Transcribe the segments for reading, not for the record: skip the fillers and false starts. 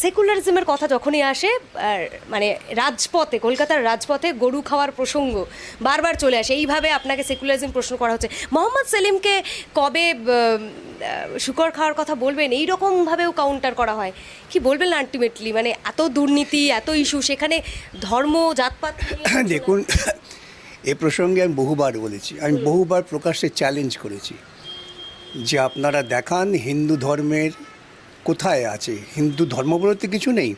সেকুলারিজমের কথা যখনই আসে মানে রাজপথে, কলকাতার রাজপথে গরু খাওয়ার প্রসঙ্গ বারবার চলে আসে। এইভাবে আপনাকে সেকুলারিজম প্রশ্ন করা হচ্ছে, মোহাম্মদ সেলিমকে কবে শুকর খাওয়ার কথা বলবেন, এই রকমভাবেও কাউন্টার করা হয়। কি বলবেন আলটিমেটলি, মানে এত দুর্নীতি, এত ইস্যু, সেখানে ধর্ম জাতপাত নিয়ে দেখুন, এ প্রসঙ্গে আমি বহুবার বলেছি, আমি বহুবার প্রকাশ্যে চ্যালেঞ্জ করেছি যে আপনারা দেখান হিন্দু ধর্মের কোথায় আছে। হিন্দু ধর্ম বলতে কিছু নেই।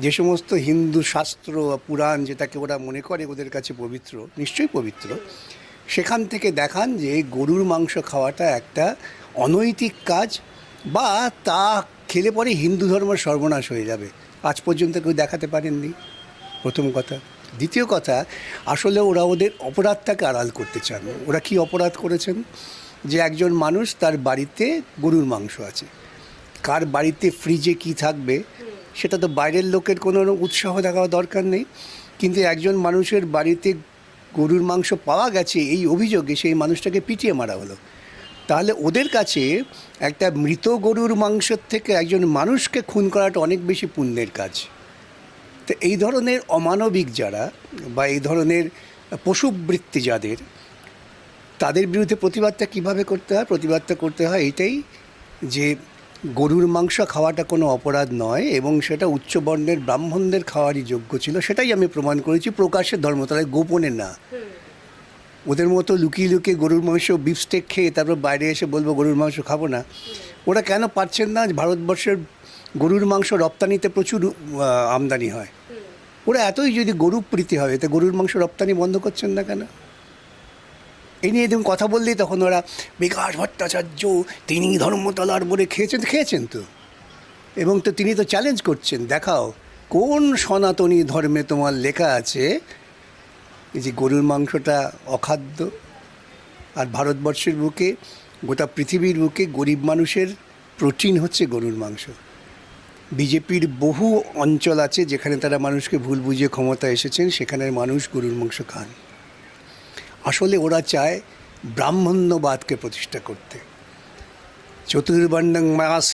যে সমস্ত হিন্দু শাস্ত্র পুরাণ যেটাকে ওরা মনে করে ওদের কাছে পবিত্র, নিশ্চয়ই পবিত্র, সেখান থেকে দেখান যে গরুর মাংস খাওয়াটা একটা অনৈতিক কাজ, বা তা খেলে পরে হিন্দু ধর্ম সর্বনাশ হয়ে যাবে। আজ পর্যন্ত কেউ দেখাতে পারেননি, প্রথম কথা। দ্বিতীয় কথা, আসলে ওরা ওদের অপরাধটাকে আড়াল করতে চান। ওরা কি অপরাধ করেছেন? যে একজন মানুষ, তার বাড়িতে গরুর মাংস আছে, কার বাড়িতে ফ্রিজে কি থাকবে সেটা তো বাইরের লোকের কোনো উৎসাহ দেখার দরকার নেই, কিন্তু একজন মানুষের বাড়িতে গরুর মাংস পাওয়া গেছে এই অভিযোগে সেই মানুষটাকে পিটিয়ে মারা হলো। তাহলে ওদের কাছে একটা মৃত গরুর মাংসের থেকে একজন মানুষকে খুন করাটা অনেক বেশি পুণ্যের কাজ। তো এই ধরনের অমানবিক যারা, বা এই ধরনের পশুবৃত্তি যাদের, তাদের বিরুদ্ধে প্রতিবাদটা কীভাবে করতে হয়? প্রতিবাদটা করতে হয় এটাই যে গরুর মাংস খাওয়াটা কোনো অপরাধ নয়, এবং সেটা উচ্চবর্ণের ব্রাহ্মণদের খাওয়ারই যোগ্য ছিল। সেটাই আমি প্রমাণ করেছি প্রকাশ্যে, ধর্মতলায়, গোপনে না। ওদের মতো লুকিয়ে লুকিয়ে গরুর মাংস বিফস্টেক খেয়ে তারপর বাইরে এসে বলবো গরুর মাংস খাবো না। ওরা কেন পারছেন না? ভারতবর্ষের গরুর মাংস রপ্তানিতে প্রচুর আমদানি হয়। ওরা এতই যদি গরু প্রীতি হয়, এতে গরুর মাংস রপ্তানি বন্ধ করছেন না কেন? এই নিয়ে এরকম কথা বললেই তখন ওরা বিকাশ ভট্টাচার্য তিনি ধর্মতলার বলে খেয়েছেন তো, এবং তো তিনি তো চ্যালেঞ্জ করছেন, দেখাও কোন সনাতনী ধর্মে তোমার লেখা আছে যে গরুর মাংসটা অখাদ্য। আর ভারতবর্ষের বুকে, গোটা পৃথিবীর বুকে গরিব মানুষের প্রোটিন হচ্ছে গরুর মাংস। বিজেপির বহু অঞ্চল আছে যেখানে তারা মানুষকে ভুল বুঝিয়ে ক্ষমতা এসেছেন, সেখানের মানুষ গরুর মাংস খান। আসলে ওরা চায় ব্রাহ্মণ্যবাদকে প্রতিষ্ঠা করতে। চতুর্বর্ণং মাস